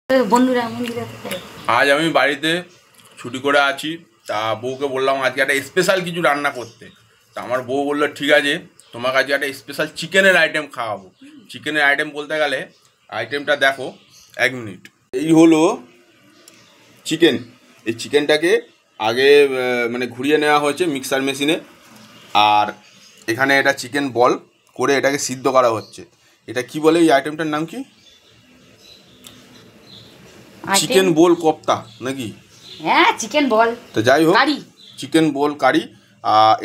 বন্ধুরা আজ আমি বাড়িতে ছুটি করে আছি, তা বউকে বললাম আজকে একটা স্পেশাল কিছু রান্না করতে। তা আমার বউ বললো ঠিক আছে, তোমার কাছে একটা স্পেশাল চিকেনের আইটেম খাওয়াবো। চিকেনের আইটেম বলতে গেলে আইটেমটা দেখো, 1 মিনিট। এই হলো চিকেন। এই চিকেনটাকে আগে মানে ঘুরিয়ে নেওয়া হয়েছে মিক্সার মেশিনে, আর এখানে এটা চিকেন বল করে এটাকে সিদ্ধ করা হচ্ছে। এটা কি বলে, এই আইটেমটার নাম কি? চিকেন বোল কোপ্তা নাকি? হ্যাঁ, চিকেন বল। তো যাই হোক, চিকেন বোল কারি।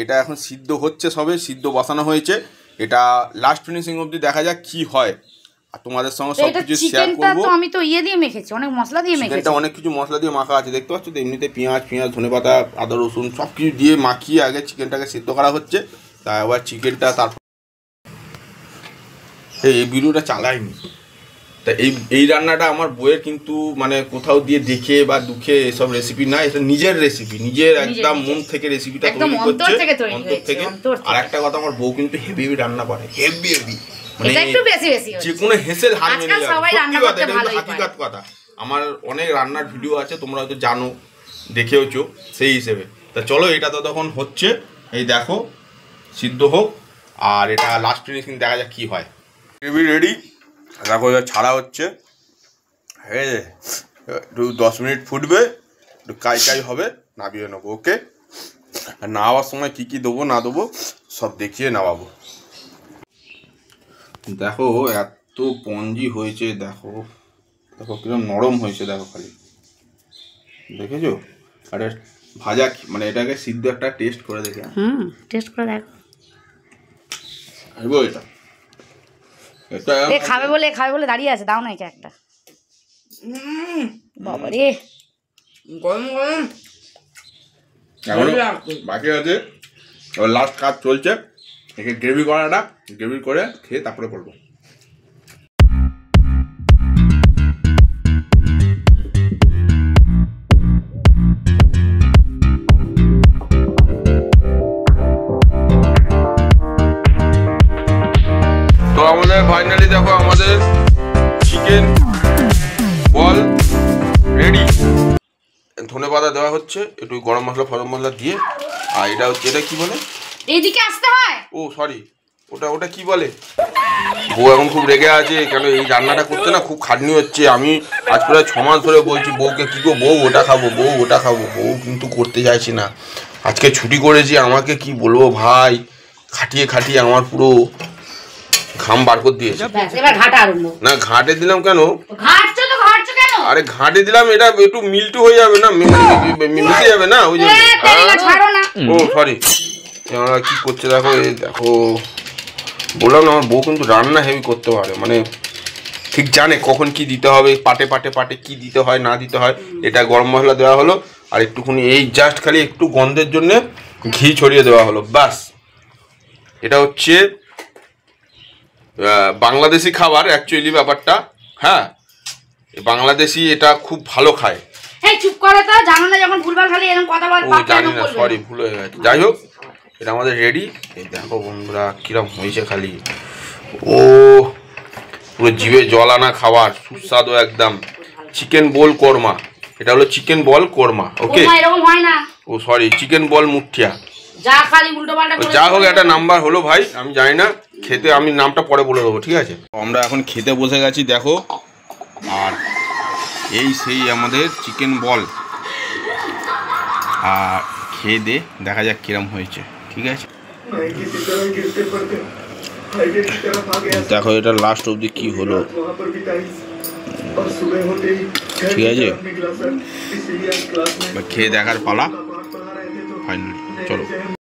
এটা এখন সিদ্ধ হচ্ছে, সবে সিদ্ধ বসানো হয়েছে। এটা লাস্ট ফিনিশিং অবধি দেখা যাক কি হয়, আর তোমাদের সঙ্গে সব কিছু শেয়ার করব। তো আমি তো দিয়ে মেখেছি, অনেক মশলা দিয়ে মেখেছি। এটা অনেক কিছু মশলা দিয়ে মাখা আছে, দেখতে পাচ্ছ তো। এমনিতে পেঁয়াজ ধনেপাতা আদা রসুন সব কিছু দিয়ে মাখিয়ে আগে চিকেনটাকে সিদ্ধ করা হচ্ছে। তা এবার চিকেনটা তারপর এই ভিডিওটা চালাইনি। তা এই রান্নাটা আমার বইয়ের কিন্তু মানে কোথাও দিয়ে দেখে বা দুঃখে এসব রেসিপি না, এটা নিজের রেসিপি, নিজের একদম মন থেকে রেসিপিটা তৈরি করছে, অন্তর থেকে। আর একটা কথা, আমার বউ কিন্তু হেভি রান্না করে, হেভি মানে যে কোনো হেসেল হার মেনে যাবে। হাকিকাত কথা, আমার অনেক রান্নার ভিডিও আছে, তোমরা হয়তো জানো, দেখেওছো সেই হিসেবে। তা চলো, এটা তো তখন হচ্ছে, এই দেখো সিদ্ধ হোক, আর এটা লাস্ট ফিনিশিং দেখা যাক কি হয়। গ্রেভি রেডি, দেখো ছাড়া হচ্ছে। হ্যাঁ, একটু 10 মিনিট ফুটবে, একটু কাই হবে, নামিয়ে নেবো। ওকে, আর নামাবার সময় কী কী দেবো না দেবো সব দেখিয়ে নামাবো। দেখো এত পঞ্জি হয়েছে, দেখো দেখো কিরকম নরম হয়েছে, দেখো খালি দেখেছো। আরে ভাজা মানে এটাকে সিদ্ধ একটা টেস্ট করে দেখে, টেস্ট করে দেখো। এটা খাবে বলে দাঁড়িয়ে আছে, দাও না একে একটা। বাবা রে, গরম বাকি আছে, লাস্ট কাজ চলছে। একে গ্রেভি করাটা, গ্রেভি করে খেয়ে তারপরে বলবো। তো আমাদের ফাইনালি দেখো, আমাদের চিকেন বল রেডি। ধনেপাতা দেওয়া হচ্ছে, একটু গরম মশলা দিয়ে। আর এটা হচ্ছে, এটা কি বলে, এইদিকে আসতে হয়। ও সরি, ওটা কি বলে। বউ এখন খুব রেগে আছে, কেন এই রান্নাটা করতে না খুব খাটনি হচ্ছে। আমি আজ প্রায় 6 মাস ধরে বলছি বউকে, কি গো বউ ওটা খাবো, বউ কিন্তু করতে চাইছি না। আজকে ছুটি করেছি, আমাকে কি বলবো ভাই, খাটিয়ে আমার পুরো ঘাম বার করে দিয়েছে। না ঘাটে দিলাম কেন, আরে ঘাটে দিলাম, এটা একটু মিল্টু হয়ে যাবে না, মিশে যাবে না, ওই জন্য। ও সরি, কি করছে দেখো। এই দেখো, বললাম না আমার বউ কিন্তু রান্না হেভি করতে পারে, মানে ঠিক জানে কখন কি দিতে হবে, পাটে কি দিতে হয় না দিতে হয়। এটা গরম মশলা দেওয়া হলো, আর একটুখানি এই জাস্ট খালি একটু গন্ধের জন্য ঘি ছড়িয়ে দেওয়া হলো, বাস। এটা হচ্ছে বাংলাদেশি খাবার অ্যাকচুয়ালি ব্যাপারটা। হ্যাঁ, বাংলাদেশি এটা খুব ভালো খায়। চুপ করে তো, জানো না যখন ভুলভাল খালি এরকম কথা বল। ও জানি না, সরি, ভুল হয়ে গেছে। যাই হোক, এটা আমাদের রেডি। এই দেখো বন্ধুরা কিরম হয়েছে, খালি ও পুরো জিভে জল আনা খাবার, সুস্বাদু একদম। চিকেন বল কোরমা, এটা হলো চিকেন বল কোরমা। ওকে, ও সরি, চিকেন বল মুঠিয়া, যা হোক একটা নাম্বার হলো ভাই, আমি জানি না খেতে, আমি নামটা পরে বলে দেবো, ঠিক আছে। আমরা এখন খেতে বসে গেছি, দেখো। আর এই সেই আমাদের চিকেন বল, আর খেয়ে দে দেখা যাক কিরম হয়েছে, ঠিক আছে। দেখো এটা লাস্ট অবধি কি হলো, ঠিক আছে। খেয়ে দেখার পালা ফাইনালি, চলো।